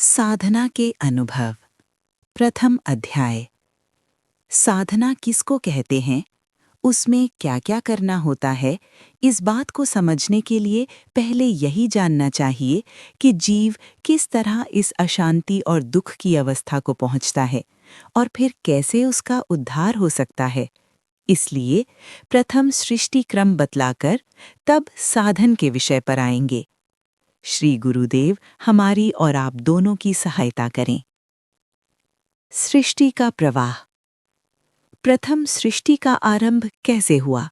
साधना के अनुभव। प्रथम अध्याय। साधना किसको कहते हैं, उसमें क्या क्या करना होता है, इस बात को समझने के लिए पहले यही जानना चाहिए कि जीव किस तरह इस अशांति और दुख की अवस्था को पहुंचता है और फिर कैसे उसका उद्धार हो सकता है। इसलिए प्रथम सृष्टि क्रम बतलाकर तब साधन के विषय पर आएंगे। श्री गुरुदेव हमारी और आप दोनों की सहायता करें। सृष्टि का प्रवाह। प्रथम सृष्टि का आरंभ कैसे हुआ?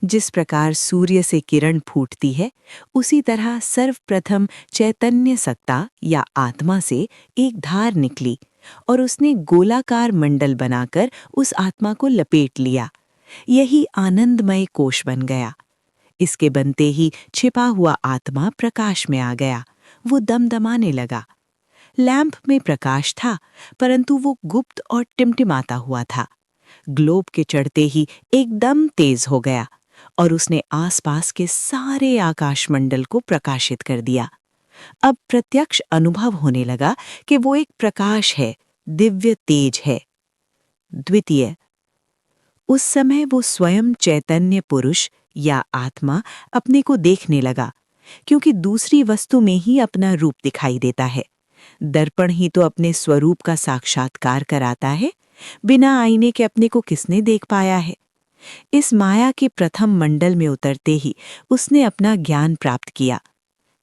जिस प्रकार सूर्य से किरण फूटती है, उसी तरह सर्वप्रथम चैतन्य सत्ता या आत्मा से एक धार निकली और उसने गोलाकार मंडल बनाकर उस आत्मा को लपेट लिया। यही आनंदमय कोश बन गया। इसके बनते ही छिपा हुआ आत्मा प्रकाश में आ गया। वो दमदमाने लगा। लैंप में प्रकाश था, परंतु वो गुप्त और टिमटिमाता हुआ था। ग्लोब के चढ़ते ही एकदम तेज हो गया और उसने आसपास के सारे आकाशमंडल को प्रकाशित कर दिया। अब प्रत्यक्ष अनुभव होने लगा कि वो एक प्रकाश है, दिव्य तेज है। द्वितीय, उस समय वो स्वयं चैतन्य पुरुष या आत्मा अपने को देखने लगा, क्योंकि दूसरी वस्तु में ही अपना रूप दिखाई देता है। दर्पण ही तो अपने स्वरूप का साक्षात्कार कराता है। बिना आईने के अपने को किसने देख पाया है? इस माया के प्रथम मंडल में उतरते ही उसने अपना ज्ञान प्राप्त किया।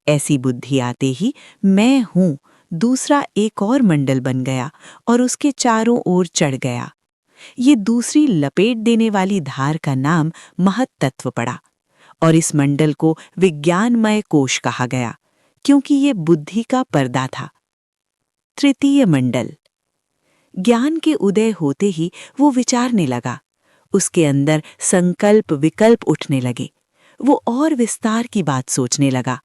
ऐसी बुद्धि आते ही मैं हूं दूसरा एक और मंडल बन गया और उसके चारों ओर चढ़ गया। ये दूसरी लपेट देने वाली धार का नाम महत तत्व पड़ा और इस मंडल को विज्ञानमय कोश कहा गया, क्योंकि ये बुद्धि का पर्दा था। तृतीय मंडल। ज्ञान के उदय होते ही वो विचारने लगा। उसके अंदर संकल्प विकल्प उठने लगे। वो और विस्तार की बात सोचने लगा।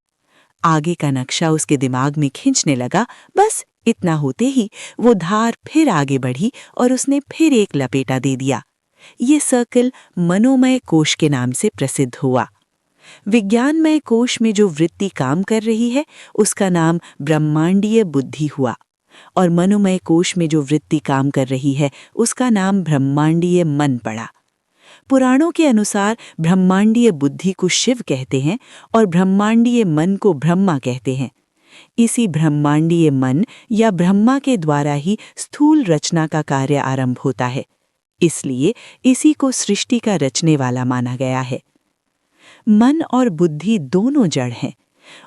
आगे का नक्शा उसके दिमाग में खींचने लगा। बस इतना होते ही वो धार फिर आगे बढ़ी और उसने फिर एक लपेटा दे दिया। ये सर्कल मनोमय कोश के नाम से प्रसिद्ध हुआ। विज्ञानमय कोश में जो वृत्ति काम कर रही है, उसका नाम ब्रह्मांडीय बुद्धि हुआ और मनोमय कोश में जो वृत्ति काम कर रही है, उसका नाम ब्रह्मांडीय मन पड़ा। पुराणों के अनुसार ब्रह्मांडीय बुद्धि को शिव कहते हैं और ब्रह्मांडीय मन को ब्रह्मा कहते हैं। इसी ब्रह्मांडीय मन या ब्रह्मा के द्वारा ही स्थूल रचना का कार्य आरंभ होता है। इसलिए इसी को सृष्टि का रचने वाला माना गया है। मन और बुद्धि दोनों जड़ हैं।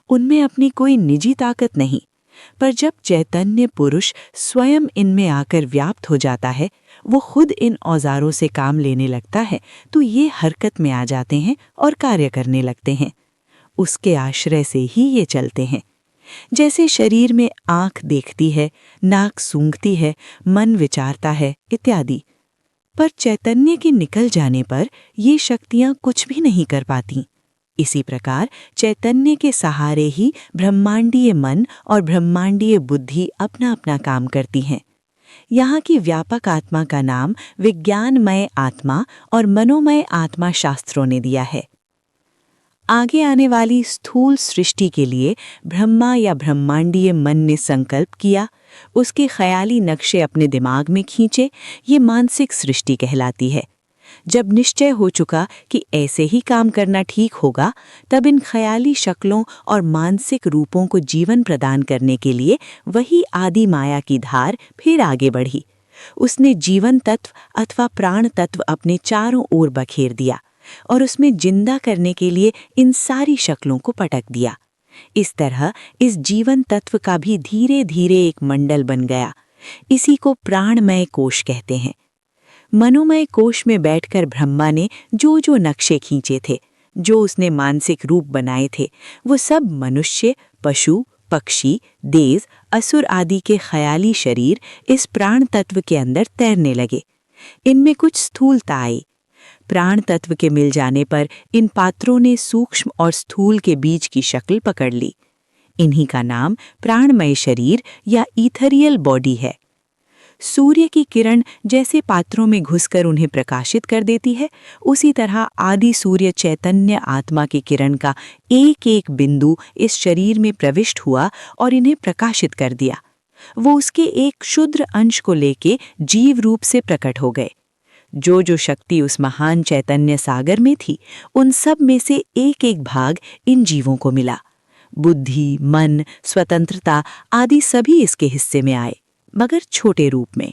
उनमें अपनी कोई निजी ताकत नहीं, पर जब चैतन्य पुरुष स्वयं इनमें आकर व्याप्त हो जाता है, वो खुद इन औजारों से काम लेने लगता है, तो ये हरकत में आ जाते हैं और कार्य करने लगते हैं। उसके आश्रय से ही ये चलते हैं। जैसे शरीर में आंख देखती है, नाक सूंघती है, मन विचारता है इत्यादि। पर चैतन्य के निकल जाने पर ये शक्तियां कुछ भी नहीं कर पाती। इसी प्रकार चैतन्य के सहारे ही ब्रह्मांडीय मन और ब्रह्मांडीय बुद्धि अपना अपना काम करती हैं। यहाँ की व्यापक आत्मा का नाम विज्ञानमय आत्मा और मनोमय आत्मा शास्त्रों ने दिया है। आगे आने वाली स्थूल सृष्टि के लिए ब्रह्मा या ब्रह्मांडीय मन ने संकल्प किया, उसके ख्याली नक्शे अपने दिमाग में खींचे। ये मानसिक सृष्टि कहलाती है। जब निश्चय हो चुका कि ऐसे ही काम करना ठीक होगा, तब इन ख्याली शक्लों और मानसिक रूपों को जीवन प्रदान करने के लिए वही आदि माया की धार फिर आगे बढ़ी। उसने जीवन तत्व अथवा प्राण तत्व अपने चारों ओर बखेर दिया और उसमें जिंदा करने के लिए इन सारी शक्लों को पटक दिया। इस तरह इस जीवन तत्व का भी धीरे धीरे एक मंडल बन गया। इसी को प्राणमय कोश कहते हैं। मनोमय कोश में बैठकर ब्रह्मा ने जो जो नक्शे खींचे थे, जो उसने मानसिक रूप बनाए थे, वो सब मनुष्य, पशु, पक्षी, देव, असुर आदि के ख्याली शरीर इस प्राण तत्व के अंदर तैरने लगे। इनमें कुछ स्थूलता आई। प्राण तत्व के मिल जाने पर इन पात्रों ने सूक्ष्म और स्थूल के बीच की शक्ल पकड़ ली। इन्हीं का नाम प्राणमय शरीर या ईथरियल बॉडी है। सूर्य की किरण जैसे पात्रों में घुसकर उन्हें प्रकाशित कर देती है, उसी तरह आदि सूर्य चैतन्य आत्मा की किरण का एक एक बिंदु इस शरीर में प्रविष्ट हुआ और इन्हें प्रकाशित कर दिया। वो उसके एक क्षुद्र अंश को लेके जीव रूप से प्रकट हो गए। जो जो शक्ति उस महान चैतन्य सागर में थी, उन सब में से एक एक भाग इन जीवों को मिला। बुद्धि, मन, स्वतंत्रता आदि सभी इसके हिस्से में आए, मगर छोटे रूप में।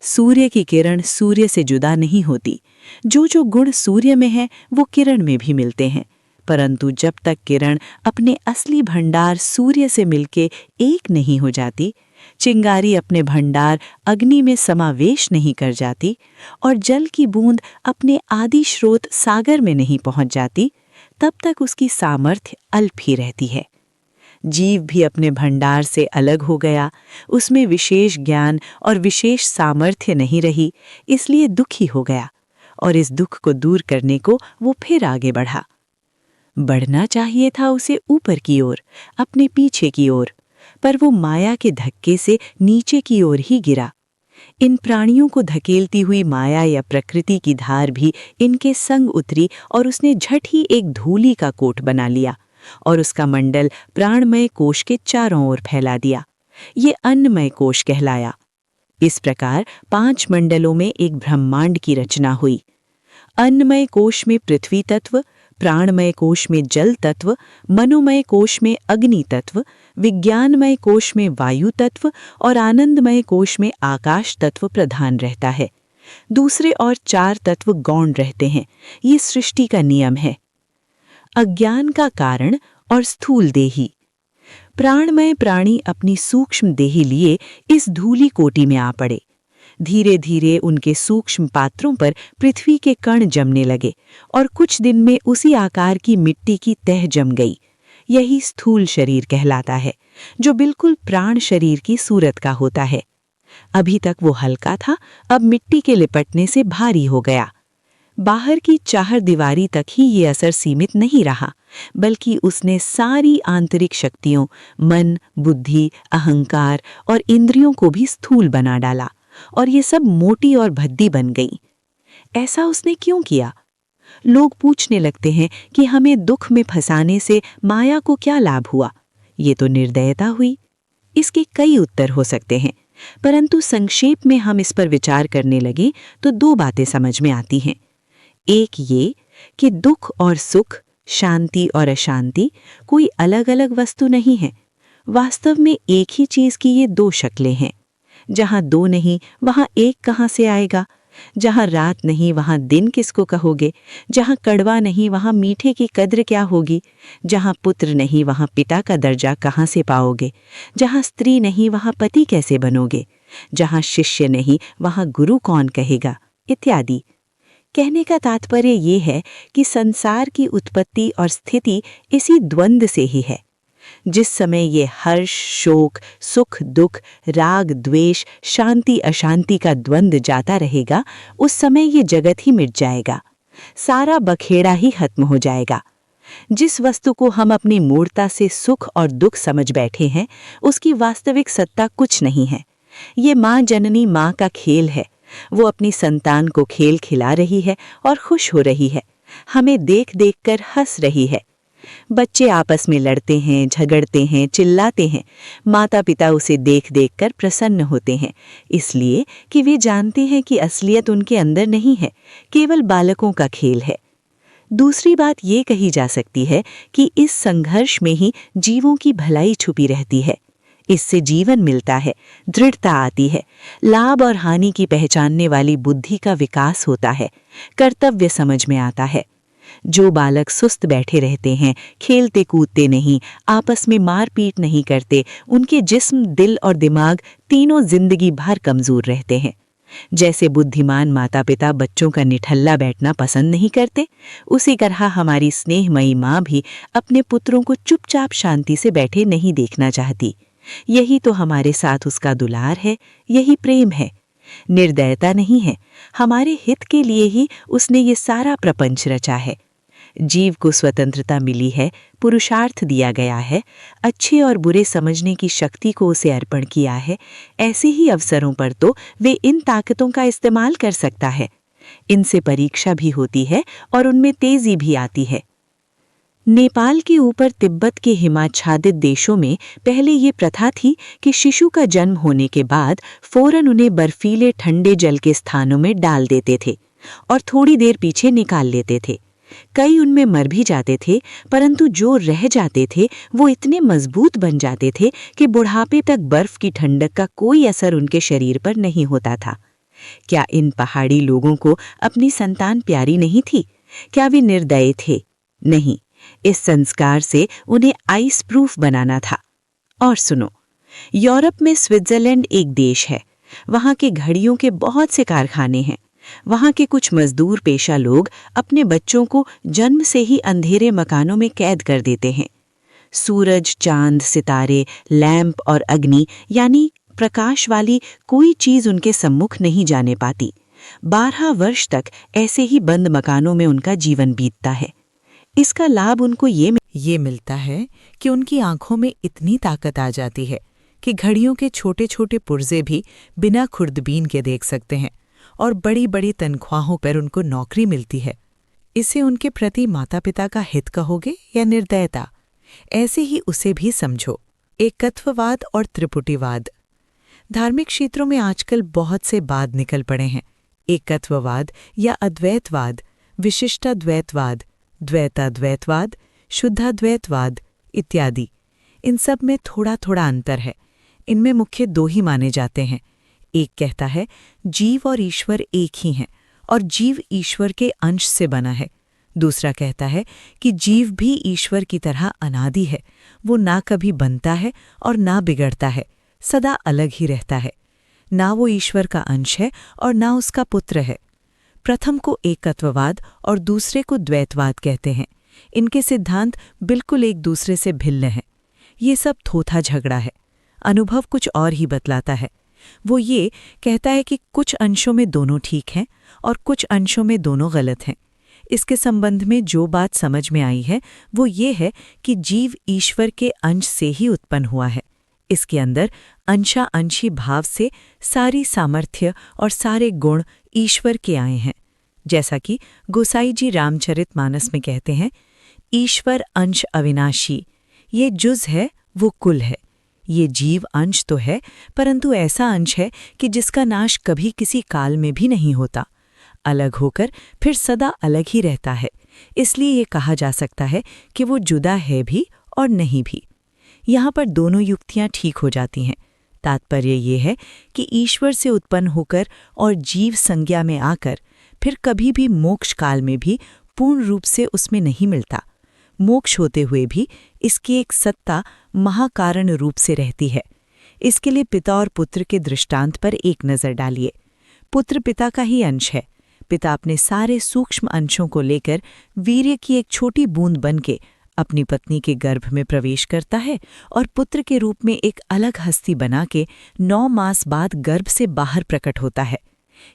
सूर्य की किरण सूर्य से जुदा नहीं होती। जो जो गुण सूर्य में है वो किरण में भी मिलते हैं, परंतु जब तक किरण अपने असली भंडार सूर्य से मिलके एक नहीं हो जाती, चिंगारी अपने भंडार अग्नि में समावेश नहीं कर जाती और जल की बूंद अपने आदि स्रोत सागर में नहीं पहुंच जाती, तब तक उसकी सामर्थ्य अल्प ही रहती है। जीव भी अपने भंडार से अलग हो गया, उसमें विशेष ज्ञान और विशेष सामर्थ्य नहीं रही, इसलिए दुखी हो गया और इस दुख को दूर करने को वो फिर आगे बढ़ा। बढ़ना चाहिए था उसे ऊपर की ओर, अपने पीछे की ओर, पर वो माया के धक्के से नीचे की ओर ही गिरा। इन प्राणियों को धकेलती हुई माया या प्रकृति की धार भी इनके संग उतरी और उसने झट ही एक धूली का कोट बना लिया और उसका मंडल प्राणमय कोश के चारों ओर फैला दिया। ये अन्नमय कोश कहलाया। इस प्रकार 5 मंडलों में एक ब्रह्मांड की रचना हुई। अन्नमय कोश में पृथ्वी तत्व, प्राणमय कोश में जल तत्व, मनोमय कोश में अग्नि तत्व, विज्ञानमय कोश में वायु तत्व और आनंदमय कोश में आकाश तत्व प्रधान रहता है। दूसरे और 4 तत्व गौण रहते हैं। ये सृष्टि का नियम है। अज्ञान का कारण और स्थूल देही। प्राणमय प्राणी अपनी सूक्ष्म देही लिए इस धूली कोटि में आ पड़े। धीरे धीरे उनके सूक्ष्म पात्रों पर पृथ्वी के कण जमने लगे और कुछ दिन में उसी आकार की मिट्टी की तह जम गई। यही स्थूल शरीर कहलाता है, जो बिल्कुल प्राण शरीर की सूरत का होता है। अभी तक वो हल्का था, अब मिट्टी के लिपटने से भारी हो गया। बाहर की चार दीवारी तक ही ये असर सीमित नहीं रहा, बल्कि उसने सारी आंतरिक शक्तियों, मन, बुद्धि, अहंकार और इंद्रियों को भी स्थूल बना डाला और ये सब मोटी और भद्दी बन गई। ऐसा उसने क्यों किया? लोग पूछने लगते हैं कि हमें दुख में फंसाने से माया को क्या लाभ हुआ? ये तो निर्दयता हुई। इसके कई उत्तर हो सकते हैं, परंतु संक्षेप में हम इस पर विचार करने लगे तो 2 बातें समझ में आती हैं। एक ये कि दुख और सुख, शांति और अशांति कोई अलग अलग वस्तु नहीं है। वास्तव में एक ही चीज की ये 2 शक्लें हैं। जहां 2 नहीं वहां एक कहां से आएगा? जहां रात नहीं वहां दिन किसको कहोगे? जहां कड़वा नहीं वहां मीठे की कद्र क्या होगी? जहां पुत्र नहीं वहां पिता का दर्जा कहां से पाओगे? जहां स्त्री नहीं वहां पति कैसे बनोगे? जहां शिष्य नहीं वहां गुरु कौन कहेगा? इत्यादि। कहने का तात्पर्य ये है कि संसार की उत्पत्ति और स्थिति इसी द्वंद्व से ही है। जिस समय ये हर्ष, शोक, सुख, दुख, राग, द्वेष, शांति, अशांति का द्वंद्व जाता रहेगा, उस समय ये जगत ही मिट जाएगा। सारा बखेड़ा ही खत्म हो जाएगा। जिस वस्तु को हम अपनी मूर्ता से सुख और दुख समझ बैठे हैं, उसकी वास्तविक सत्ता कुछ नहीं है। ये माँ जननी माँ का खेल है। वो अपनी संतान को खेल खिला रही है और खुश हो रही है। हमें देख देख कर हंस रही है। बच्चे आपस में लड़ते हैं, झगड़ते हैं, चिल्लाते हैं। माता पिता उसे देख देख कर प्रसन्न होते हैं, इसलिए कि वे जानते हैं कि असलियत उनके अंदर नहीं है, केवल बालकों का खेल है। दूसरी बात ये कही जा सकती है कि इस संघर्ष में ही जीवों की भलाई छुपी रहती है। इससे जीवन मिलता है, दृढ़ता आती है, लाभ और हानि की पहचानने वाली बुद्धि का विकास होता है, कर्तव्य समझ में आता है। जो बालक सुस्त बैठे रहते हैं, खेलते कूदते नहीं, आपस में मारपीट नहीं करते, उनके जिस्म, दिल और दिमाग तीनों जिंदगी भर कमजोर रहते हैं। जैसे बुद्धिमान माता पिता बच्चों का निठल्ला बैठना पसंद नहीं करते, उसी तरह हमारी स्नेहमयी माँ भी अपने पुत्रों को चुपचाप शांति से बैठे नहीं देखना चाहती। यही तो हमारे साथ उसका दुलार है, यही प्रेम है। निर्दयता नहीं है। हमारे हित के लिए ही उसने ये सारा प्रपंच रचा है। जीव को स्वतंत्रता मिली है, पुरुषार्थ दिया गया है, अच्छे और बुरे समझने की शक्ति को उसे अर्पण किया है। ऐसे ही अवसरों पर तो वे इन ताकतों का इस्तेमाल कर सकता है। इनसे परीक्षा भी होती है और उनमें तेजी भी आती है। नेपाल के ऊपर तिब्बत के हिमाच्छादित देशों में पहले ये प्रथा थी कि शिशु का जन्म होने के बाद फौरन उन्हें बर्फीले ठंडे जल के स्थानों में डाल देते थे और थोड़ी देर पीछे निकाल लेते थे। कई उनमें मर भी जाते थे, परंतु जो रह जाते थे वो इतने मजबूत बन जाते थे कि बुढ़ापे तक बर्फ की ठंडक का कोई असर उनके शरीर पर नहीं होता था। क्या इन पहाड़ी लोगों को अपनी संतान प्यारी नहीं थी? क्या वे निर्दयी थे? नहीं, इस संस्कार से उन्हें आइस प्रूफ बनाना था। और सुनो, यूरोप में स्विट्जरलैंड एक देश है। वहाँ के घड़ियों के बहुत से कारखाने हैं। वहाँ के कुछ मजदूर पेशा लोग अपने बच्चों को जन्म से ही अंधेरे मकानों में कैद कर देते हैं। सूरज, चांद, सितारे, लैंप और अग्नि यानी प्रकाश वाली कोई चीज उनके सम्मुख नहीं जाने पाती। 12 वर्ष तक ऐसे ही बंद मकानों में उनका जीवन बीतता है। इसका लाभ उनको ये मिलता है कि उनकी आंखों में इतनी ताकत आ जाती है कि घड़ियों के छोटे छोटे पुर्जे भी बिना खुर्दबीन के देख सकते हैं और बड़ी बड़ी तनख्वाहों पर उनको नौकरी मिलती है। इसे उनके प्रति माता पिता का हित कहोगे या निर्दयता? ऐसे ही उसे भी समझो, एकत्ववाद और त्रिपुटीवाद। धार्मिक क्षेत्रों में आजकल बहुत से बाद निकल पड़े हैं। एकत्ववाद या अद्वैतवाद, विशिष्टाद्वैतवाद, द्वैताद्वैतवाद, शुद्धाद्वैतवाद इत्यादि। इन सब में थोड़ा थोड़ा अंतर है। इनमें मुख्य 2 ही माने जाते हैं। एक कहता है जीव और ईश्वर एक ही हैं और जीव ईश्वर के अंश से बना है। दूसरा कहता है कि जीव भी ईश्वर की तरह अनादि है, वो ना कभी बनता है और ना बिगड़ता है, सदा अलग ही रहता है। ना वो ईश्वर का अंश है और ना उसका पुत्र है। प्रथम को एकत्ववाद और दूसरे को द्वैतवाद कहते हैं। इनके सिद्धांत बिल्कुल एक दूसरे से भिन्न हैं। ये सब थोथा झगड़ा है। अनुभव कुछ और ही बतलाता है। वो ये कहता है कि कुछ अंशों में दोनों ठीक हैं और कुछ अंशों में दोनों गलत हैं। इसके संबंध में जो बात समझ में आई है वो ये है कि जीव ईश्वर के अंश से ही उत्पन्न हुआ है। इसके अंदर अंशांशी भाव से सारी सामर्थ्य और सारे गुण ईश्वर के आए हैं। जैसा कि गोसाई जी रामचरितमानस में कहते हैं, ईश्वर अंश अविनाशी, ये जुज है वो कुल है। ये जीव अंश तो है, परंतु ऐसा अंश है कि जिसका नाश कभी किसी काल में भी नहीं होता, अलग होकर फिर सदा अलग ही रहता है। इसलिए ये कहा जा सकता है कि वो जुदा है भी और नहीं भी। यहाँ पर दोनों युक्तियाँ ठीक हो जाती हैं। तात्पर्य ये है कि ईश्वर से उत्पन्न होकर और जीव संज्ञा में आकर फिर कभी भी मोक्ष काल में भी पूर्ण रूप से उसमें नहीं मिलता। मोक्ष होते हुए भी इसकी एक सत्ता महाकारण रूप से रहती है। इसके लिए पिता और पुत्र के दृष्टांत पर एक नज़र डालिए। पुत्र पिता का ही अंश है। पिता अपने सारे सूक्ष्म अंशों को लेकर वीर्य की एक छोटी बूंद बनके अपनी पत्नी के गर्भ में प्रवेश करता है और पुत्र के रूप में एक अलग हस्ती बना के 9 मास बाद गर्भ से बाहर प्रकट होता है।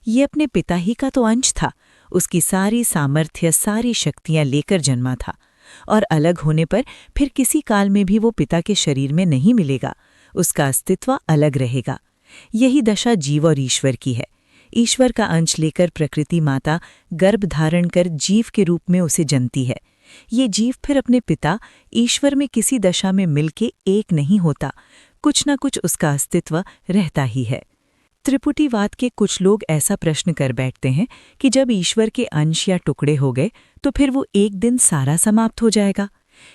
ये अपने पिता ही का तो अंश था। उसकी सारी सामर्थ्य, सारी शक्तियां लेकर जन्मा था और अलग होने पर फिर किसी काल में भी वो पिता के शरीर में नहीं मिलेगा। उसका अस्तित्व अलग रहेगा। यही दशा जीव और ईश्वर की है। ईश्वर का अंश लेकर प्रकृति माता गर्भ धारण कर जीव के रूप में उसे जनती है। ये जीव फिर अपने पिता ईश्वर में किसी दशा में मिलके एक नहीं होता, कुछ न कुछ उसका अस्तित्व रहता ही है। त्रिपुटीवाद के कुछ लोग ऐसा प्रश्न कर बैठते हैं कि जब ईश्वर के अंश या टुकड़े हो गए तो फिर वो एक दिन सारा समाप्त हो जाएगा।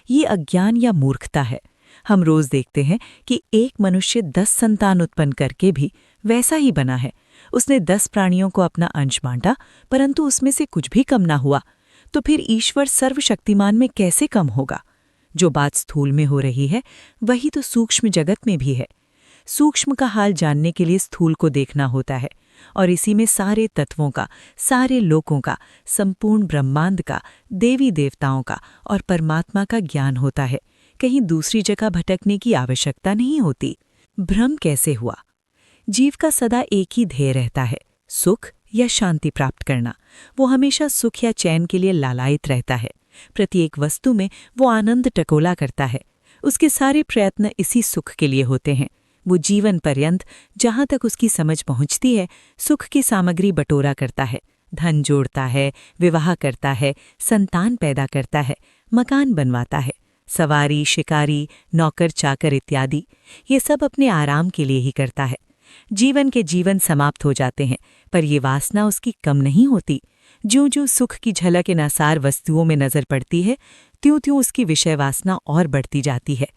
ये अज्ञान या मूर्खता है। हम रोज देखते हैं कि एक मनुष्य 10 संतान उत्पन्न करके भी वैसा ही बना है। उसने 10 प्राणियों को अपना अंश बांटा, परंतु उसमें से कुछ भी कम ना हुआ। तो फिर ईश्वर सर्वशक्तिमान में कैसे कम होगा? जो बात स्थूल में हो रही है वही तो सूक्ष्म जगत में भी है। सूक्ष्म का हाल जानने के लिए स्थूल को देखना होता है और इसी में सारे तत्वों का, सारे लोकों का, संपूर्ण ब्रह्मांड का, देवी देवताओं का और परमात्मा का ज्ञान होता है। कहीं दूसरी जगह भटकने की आवश्यकता नहीं होती। भ्रम कैसे हुआ? जीव का सदा एक ही ध्येय रहता है, सुख या शांति प्राप्त करना। वो हमेशा सुख या चैन के लिए लालायित रहता है। प्रत्येक वस्तु में वो आनंद टकोला करता है। उसके सारे प्रयत्न इसी सुख के लिए होते हैं। वो जीवन पर्यंत जहाँ तक उसकी समझ पहुँचती है सुख की सामग्री बटोरा करता है, धन जोड़ता है, विवाह करता है, संतान पैदा करता है, मकान बनवाता है। सवारी, शिकारी, नौकर चाकर इत्यादि ये सब अपने आराम के लिए ही करता है। जीवन समाप्त हो जाते हैं, पर ये वासना उसकी कम नहीं होती। ज्यों-ज्यों सुख की झलक इन आसार वस्तुओं में नजर पड़ती है, त्यों-त्यों उसकी विषय वासना और बढ़ती जाती है।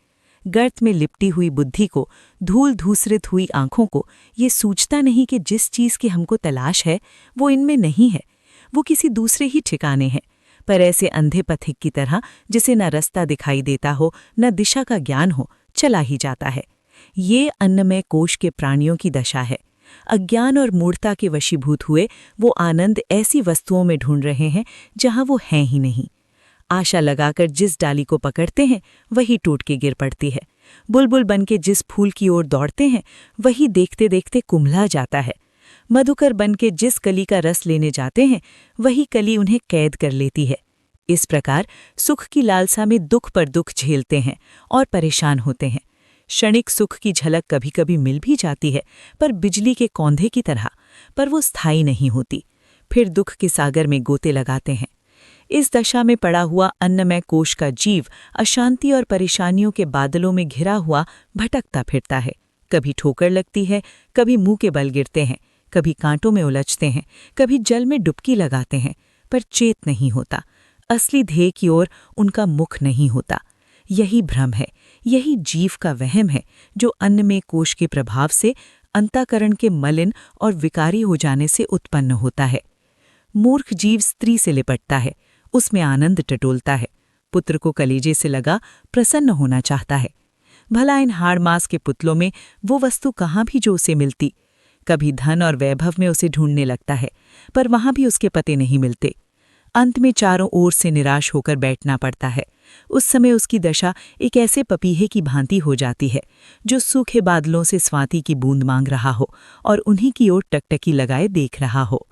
गर्त में लिपटी हुई बुद्धि को, धूल धूसरित हुई आंखों को ये सूझता नहीं कि जिस चीज की हमको तलाश है वो इनमें नहीं है, वो किसी दूसरे ही ठिकाने है। पर ऐसे अंधे पथिक की तरह, जिसे न रास्ता दिखाई देता हो न दिशा का ज्ञान हो, चला ही जाता है। ये अन्नमय कोश के प्राणियों की दशा है। अज्ञान और मूढ़ता के वशीभूत हुए वो आनंद ऐसी वस्तुओं में ढूंढ रहे हैं जहां वो हैं ही नहीं। आशा लगाकर जिस डाली को पकड़ते हैं वही टूट के गिर पड़ती है। बुलबुल बनके जिस फूल की ओर दौड़ते हैं वही देखते देखते कुम्हला जाता है। मधुकर बनके जिस कली का रस लेने जाते हैं वही कली उन्हें कैद कर लेती है। इस प्रकार सुख की लालसा में दुख पर दुख झेलते हैं और परेशान होते हैं। क्षणिक सुख की झलक कभी कभी मिल भी जाती है, पर बिजली के कौंधे की तरह, पर वो स्थायी नहीं होती। फिर दुख के सागर में गोते लगाते हैं। इस दशा में पड़ा हुआ अन्नमय कोश का जीव अशांति और परेशानियों के बादलों में घिरा हुआ भटकता फिरता है। कभी ठोकर लगती है, कभी मुंह के बल गिरते हैं, कभी कांटों में उलझते हैं, कभी जल में डुबकी लगाते हैं, पर चेत नहीं होता। असली ध्येय की ओर उनका मुख नहीं होता। यही भ्रम है, यही जीव का वहम है, जो अन्नमय कोश के प्रभाव से, अंतःकरण के मलिन और विकारी हो जाने से उत्पन्न होता है। मूर्ख जीव स्त्री से लिपटता है, उसमें आनंद टटोलता है, पुत्र को कलेजे से लगा प्रसन्न होना चाहता है। भला इन हाड़ मांस के पुतलों में वो वस्तु कहाँ भी जो उसे मिलती। कभी धन और वैभव में उसे ढूंढने लगता है, पर वहां भी उसके पते नहीं मिलते। अंत में चारों ओर से निराश होकर बैठना पड़ता है। उस समय उसकी दशा एक ऐसे पपीहे की भांति हो जाती है जो सूखे बादलों से स्वाति की बूंद मांग रहा हो और उन्हीं की ओर टकटकी लगाए देख रहा हो।